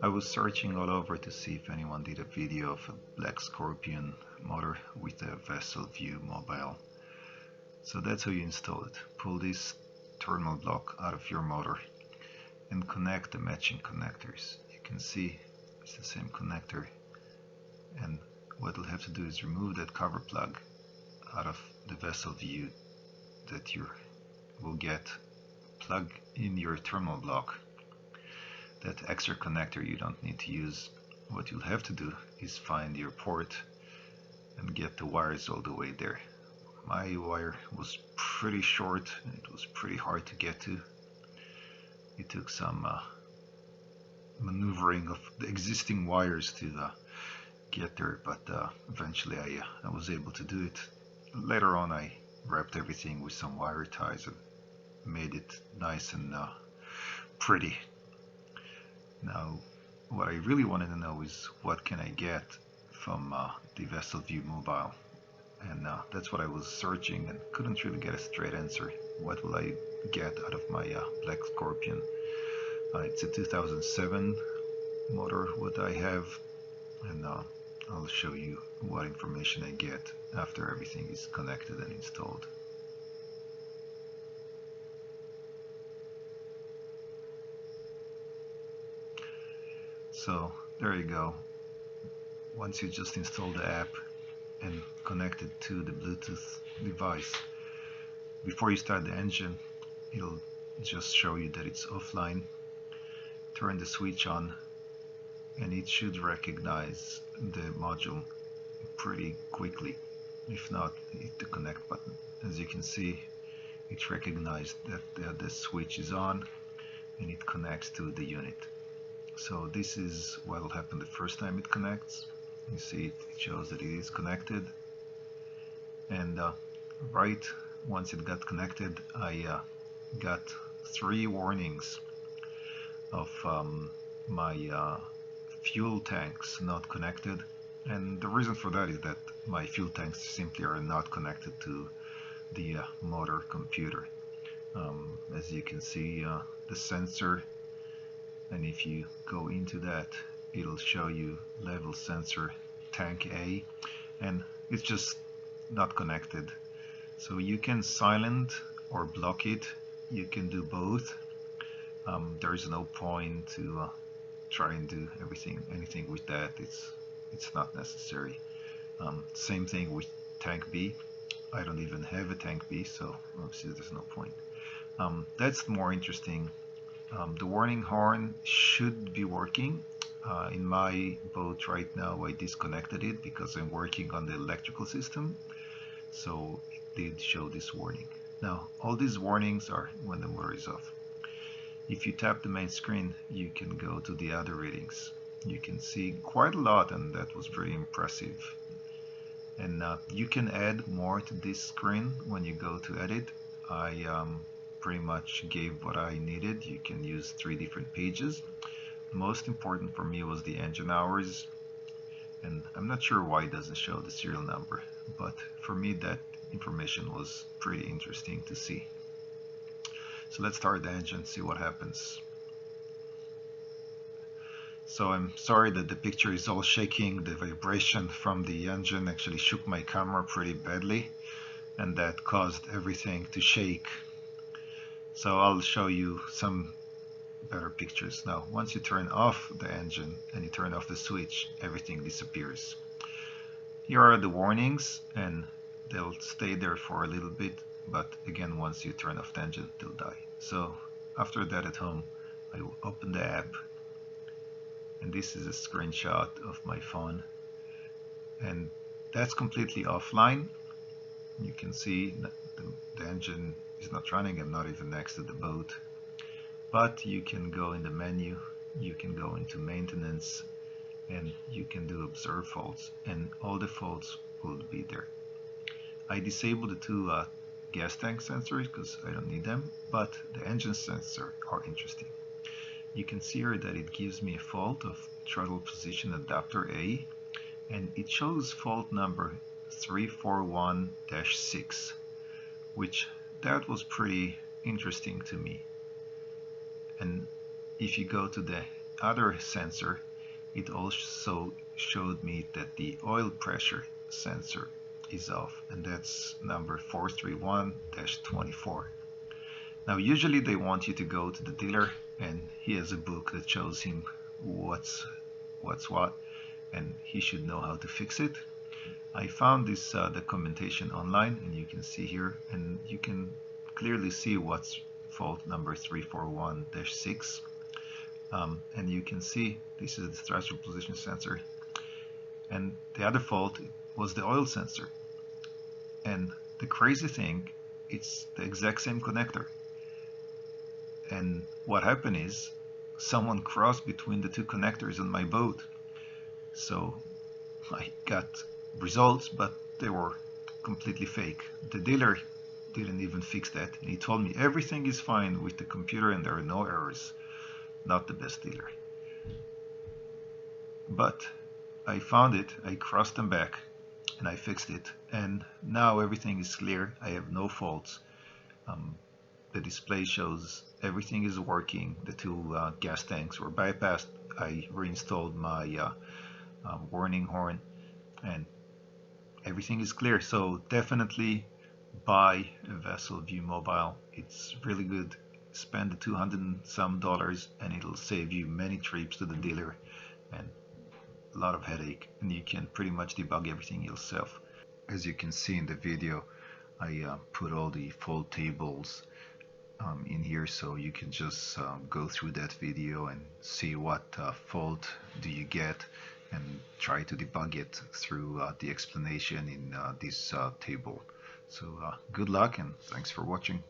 I was searching all over to see if anyone did a video of a Black Scorpion motor with a VesselView Mobile. So that's how you install it. Pull this terminal block out of your motor and connect the matching connectors. You can see it's the same connector, and what you'll have to do is remove that cover plug out of the VesselView that you will get. Plug in your terminal block. That extra connector you don't need to use. What you'll have to do is find your port and get the wires all the way there. My wire was pretty short and it was pretty hard to get to. It took some maneuvering of the existing wires to get there, but eventually I was able to do it. Later on I wrapped everything with some wire ties and made it nice and pretty. Now what I really wanted to know is what can I get from the VesselView Mobile, and that's what I was searching and couldn't really get a straight answer. What will I get out of my Black Scorpion? It's a 2007 motor what I have, and I'll show you what information I get after everything is connected and installed. So there you go. Once you just install the app and connect it to the Bluetooth device, before you start the engine, it'll just show you that it's offline. Turn the switch on and it should recognize the module pretty quickly. If not, hit the connect button. As you can see, it recognized that the switch is on and it connects to the unit. So this is what will happen the first time it connects. You see it shows that it is connected, and right once it got connected, I got 3 warnings of my fuel tanks not connected, and the reason for that is that my fuel tanks simply are not connected to the motor computer. As you can see, the sensor, and if you go into that, it'll show you level sensor tank A, and it's just not connected. So you can silent or block it. You can do both. There's no point to try and do anything with that. It's not necessary. Same thing with tank B. I don't even have a tank B, so obviously there's no point. That's more interesting. The warning horn should be working. In my boat right now I disconnected it because I'm working on the electrical system, so it did show this warning. Now all these warnings are when the motor is off. If you tap the main screen, you can go to the other readings. You can see quite a lot, and that was very impressive. And you can add more to this screen when you go to edit. I pretty much gave what I needed. You can use 3 different pages. Most important for me was the engine hours, and I'm not sure why it doesn't show the serial number, but for me that information was pretty interesting to see. So let's start the engine, see what happens. So I'm sorry that the picture is all shaking. The vibration from the engine actually shook my camera pretty badly, and that caused everything to shake. So I'll show you some better pictures. Now once you turn off the engine and you turn off the switch, everything disappears. Here are the warnings, and they'll stay there for a little bit, but again once you turn off the engine they'll die. So after that at home I will open the app, and this is a screenshot of my phone, and that's completely offline. You can see the engine is not running. I'm not even next to the boat, but you can go in the menu, you can go into maintenance, and you can do observe faults, and all the faults will be there. I disabled the 2 gas tank sensors because I don't need them, but the engine sensor are interesting. You can see here that it gives me a fault of throttle position adapter A, and it shows fault number 341-6, which that was pretty interesting to me. And if you go to the other sensor, it also showed me that the oil pressure sensor is off, and that's number 431-24. Now usually they want you to go to the dealer, and he has a book that shows him what's what, and he should know how to fix it. I found this documentation online, and you can see here, and you can clearly see what's fault number 341-6. And you can see this is the throttle position sensor, and the other fault was the oil sensor. And the crazy thing, it's the exact same connector. And what happened is someone crossed between the two connectors on my boat. So I got results, but they were completely fake. The dealer didn't even fix that, and he told me everything is fine with the computer and there are no errors. Not the best dealer. But I found it, I crossed them back, and I fixed it, and now everything is clear. I have no faults. The display shows everything is working. The two gas tanks were bypassed. I reinstalled my warning horn, and everything is clear. So definitely buy a VesselView Mobile. It's really good. Spend the $200 and some, and it'll save you many trips to the dealer and a lot of headache, and you can pretty much debug everything yourself. As you can see in the video, I put all the fault tables in here, so you can just go through that video and see what fault do you get and try to debug it through the explanation in this table. So good luck, and thanks for watching.